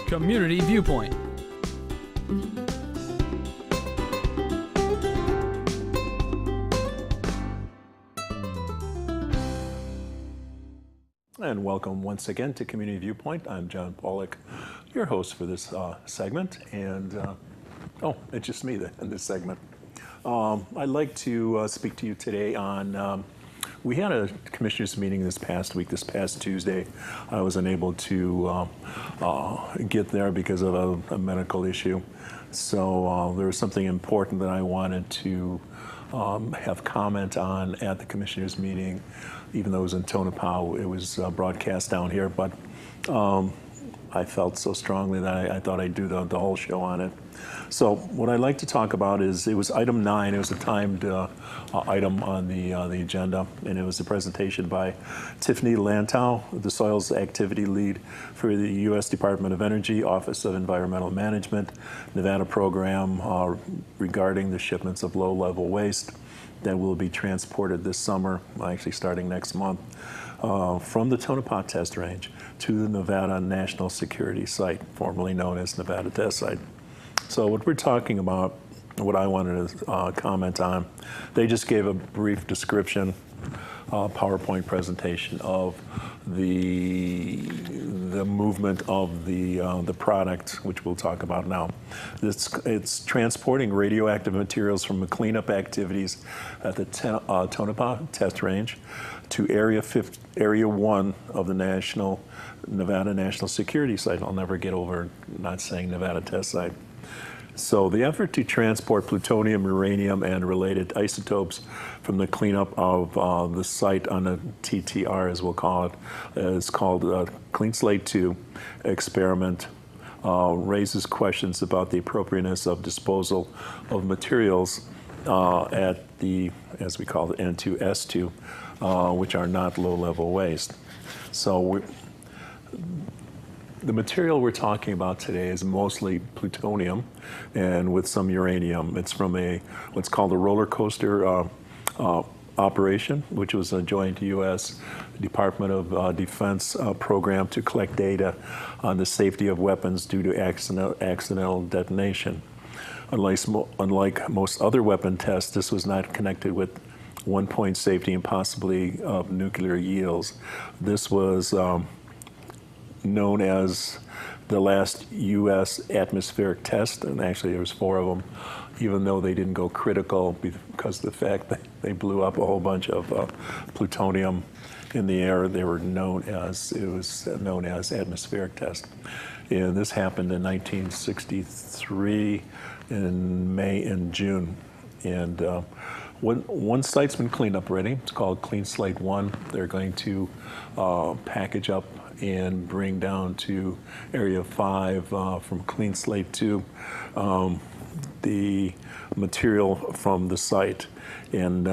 Community Viewpoint. And welcome once again to Community Viewpoint. I'm John Pawlak, your host for this segment. And, it's just me in this segment. I'd like to speak to you today on, we had a commissioners meeting this past Tuesday. I was unable to get there because of a medical issue. So there was something important that I wanted to have comment on at the commissioners meeting. Even though it was in Tonopah, it was broadcast down here, but I felt so strongly that I thought I'd do the whole show on it. So what I'd like to talk about is, it was item 9. It was a timed item on the agenda, and it was a presentation by Tiffany Lantow, the Soils Activity Lead for the U.S. Department of Energy, Office of Environmental Management, Nevada program regarding the shipments of low-level waste that will be transported this summer, actually starting next month, from the Tonopah Test Range to the Nevada National Security Site, formerly known as Nevada Test Site. So what we're talking about, what I wanted to comment on, they just gave a brief description, PowerPoint presentation of the movement of the product, which we'll talk about now. It's transporting radioactive materials from the cleanup activities at the Tonopah Test Range to Area 1 of the Nevada National Security Site. I'll never get over not saying Nevada Test Site. So the effort to transport plutonium, uranium, and related isotopes from the cleanup of the site on the TTR, as we'll call it, is called Clean Slate 2 experiment. Raises questions about the appropriateness of disposal of materials at the, as we call it, N2S2, which are not low-level waste. So the material we're talking about today is mostly plutonium and with some uranium. It's from what's called a roller coaster operation, which was a joint U.S. Department of Defense program to collect data on the safety of weapons due to accidental detonation. Unlike most other weapon tests, this was not connected with one-point safety and possibly nuclear yields. This was known as the last U.S. atmospheric test, and actually there was 4 of them, even though they didn't go critical because of the fact that they blew up a whole bunch of plutonium in the air. It was known as atmospheric test. And this happened in 1963 in May and June. And one site's been cleaned up already. It's called Clean Slate 1. They're going to package up and bring down to Area 5 from Clean Slate 2 the material from the site. And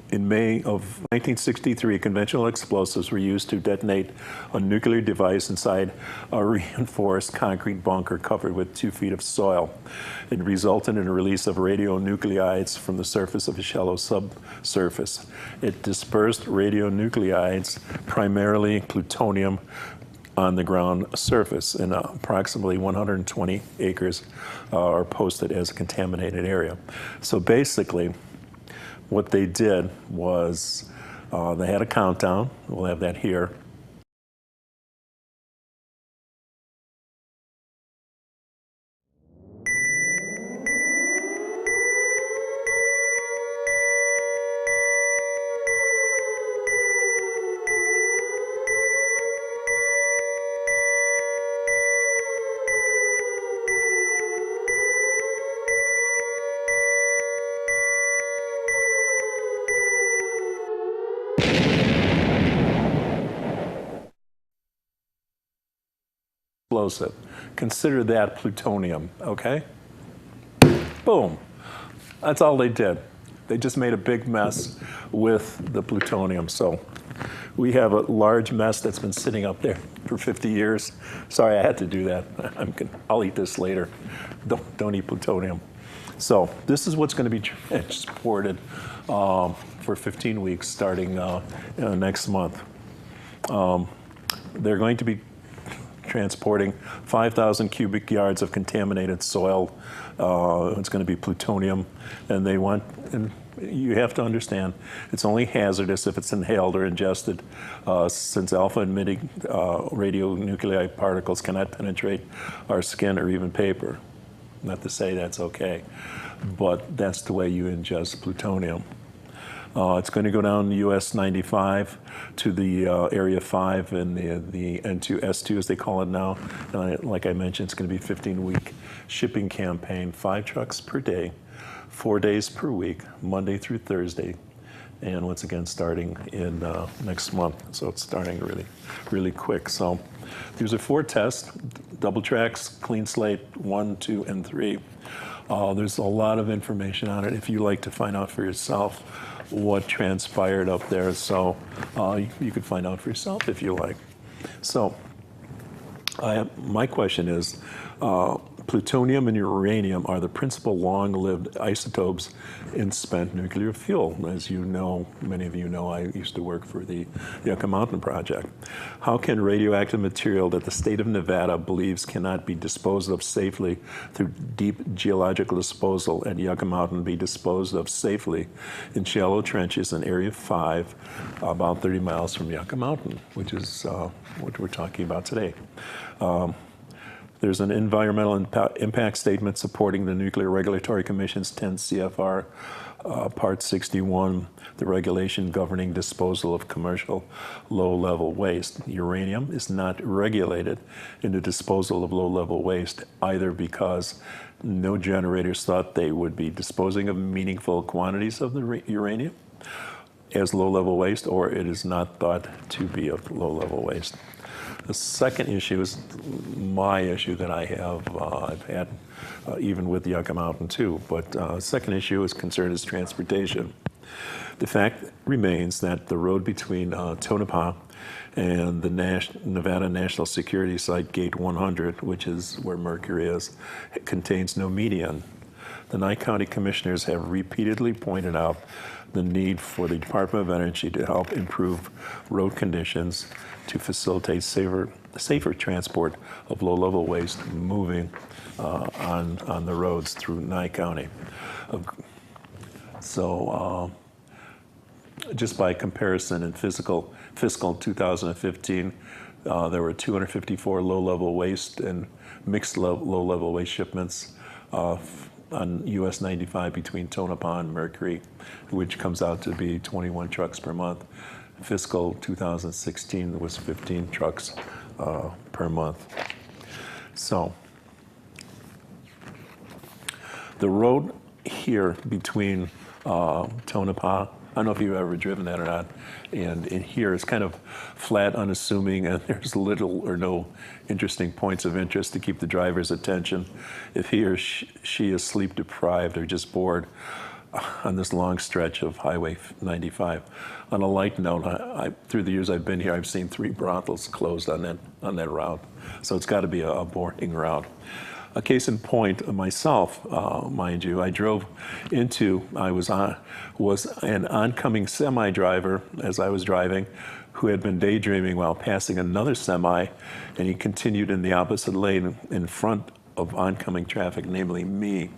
in May of 1963, conventional explosives were used to detonate a nuclear device inside a reinforced concrete bunker covered with 2 feet of soil. It resulted in a release of radionuclides from the surface of a shallow subsurface. It dispersed radionuclides, primarily plutonium, on the ground surface, and approximately 120 acres are posted as a contaminated area. So basically, what they did was they had a countdown. We'll have that here. Explosive. Consider that plutonium, okay? Boom. That's all they did. They just made a big mess with the plutonium. So we have a large mess that's been sitting up there for 50 years. Sorry, I had to do that. I'll eat this later. Don't eat plutonium. So this is what's going to be transported for 15 weeks starting next month. They're going to be transporting 5,000 cubic yards of contaminated soil. It's going to be plutonium, and they want, and you have to understand, it's only hazardous if it's inhaled or ingested, since alpha-emitting radionuclide particles cannot penetrate our skin or even paper. Not to say that's okay, but that's the way you ingest plutonium. It's going to go down US 95 to the Area 5 and the N2, S2 as they call it now. Like I mentioned, it's going to be a 15-week shipping campaign, 5 trucks per day, 4 days per week, Monday through Thursday, and once again starting in next month. So it's starting really, really quick. So these are 4 tests, double tracks, clean slate, 1, 2, and 3. There's a lot of information on it if you like to find out for yourself what transpired up there. So you could find out for yourself if you like. So my question is, plutonium and uranium are the principal long-lived isotopes in spent nuclear fuel. As you know, many of you know, I used to work for the Yucca Mountain Project. How can radioactive material that the state of Nevada believes cannot be disposed of safely through deep geological disposal at Yucca Mountain be disposed of safely in shallow trenches in Area 5, about 30 miles from Yucca Mountain, which is what we're talking about today? There's an environmental impact statement supporting the Nuclear Regulatory Commission's 10 CFR Part 61, the regulation governing disposal of commercial low-level waste. Uranium is not regulated in the disposal of low-level waste, either because no generators thought they would be disposing of meaningful quantities of the uranium as low-level waste, or it is not thought to be of low-level waste. The second issue is my issue that I have, I've had even with Yucca Mountain too, but second issue is concerned is transportation. The fact remains that the road between Tonopah and the Nevada National Security Site Gate 100, which is where Mercury is, contains no median. The Nye County Commissioners have repeatedly pointed out the need for the Department of Energy to help improve road conditions to facilitate safer transport of low-level waste moving on the roads through Nye County. So just by comparison, in fiscal 2015, there were 254 low-level waste and mixed low-level waste shipments on US 95 between Tonopah and Mercury, which comes out to be 21 trucks per month. Fiscal 2016 was 15 trucks per month. So the road here between Tonopah, I don't know if you've ever driven that or not, and in here it's kind of flat, unassuming, and there's little or no interesting points of interest to keep the driver's attention. If he or she is sleep deprived or just bored on this long stretch of Highway 95. On a light note, through the years I've been here, I've seen 3 brothels closed on that route. So it's got to be a boring route. A case in point, myself, mind you, I drove into, was an oncoming semi driver as I was driving, who had been daydreaming while passing another semi, and he continued in the opposite lane in front of oncoming traffic, namely me.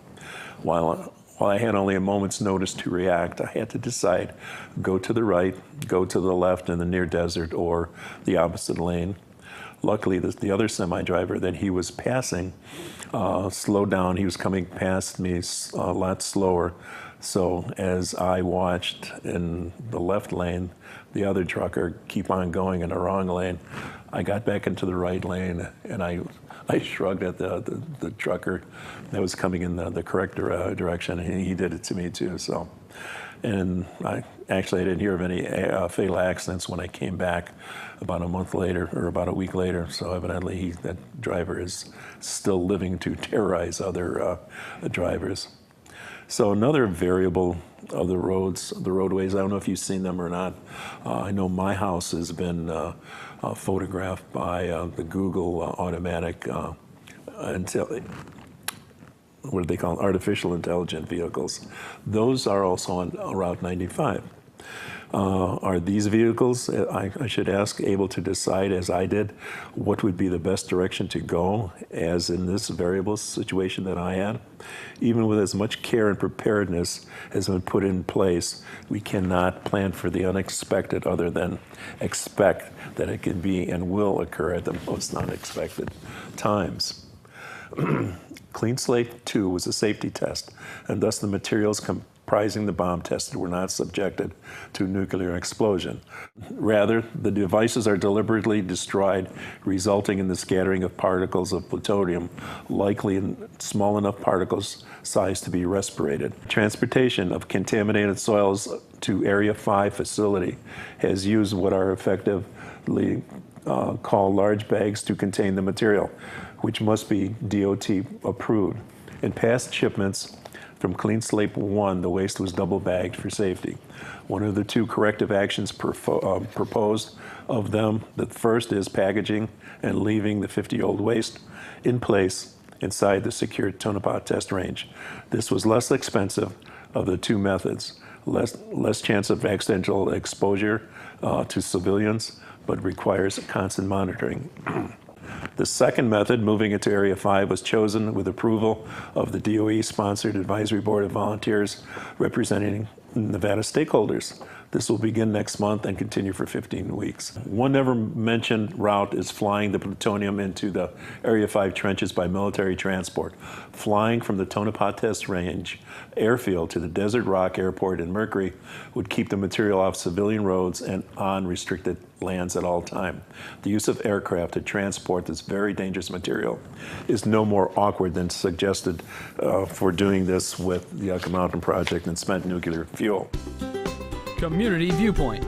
While I had only a moment's notice to react, I had to decide, go to the right, go to the left in the near desert, or the opposite lane. Luckily, the other semi-driver that he was passing slowed down. He was coming past me a lot slower. So as I watched in the left lane, the other trucker keep on going in the wrong lane, I got back into the right lane, and I shrugged at the trucker that was coming in the correct direction, and he did it to me too. So, and I didn't hear of any fatal accidents when I came back about a month later, or about a week later. So evidently that driver is still living to terrorize other drivers. So another variable of the roadways, I don't know if you've seen them or not. I know my house has been photographed by the Google automatic, what do they call them? Artificial intelligent vehicles. Those are also on Route 95. Are these vehicles, I should ask, able to decide, as I did, what would be the best direction to go, as in this variable situation that I had? Even with as much care and preparedness has been put in place, we cannot plan for the unexpected other than expect that it can be and will occur at the most unexpected times. Clean Slate 2 was a safety test, and thus the materials comprising the bomb tested were not subjected to nuclear explosion. Rather, the devices are deliberately destroyed, resulting in the scattering of particles of plutonium, likely in small enough particles size to be respirated. Transportation of contaminated soils to Area 5 facility has used what are effectively called large bags to contain the material, which must be DOT approved. In past shipments from Clean Slate 1, the waste was double bagged for safety. One of the two corrective actions proposed of them, the first is packaging and leaving the 50-year-old waste in place inside the secured Tonopah test range. This was less expensive of the two methods, less chance of accidental exposure to civilians, but requires constant monitoring. The second method, moving it to Area 5, was chosen with approval of the DOE-sponsored Advisory Board of Volunteers representing Nevada stakeholders. This will begin next month and continue for 15 weeks. One never mentioned route is flying the plutonium into the Area 5 trenches by military transport. Flying from the Tonopah Test Range airfield to the Desert Rock Airport in Mercury would keep the material off civilian roads and on restricted lands at all time. The use of aircraft to transport this very dangerous material is no more awkward than suggested for doing this with the Yucca Mountain Project and spent nuclear fuel. Community Viewpoint.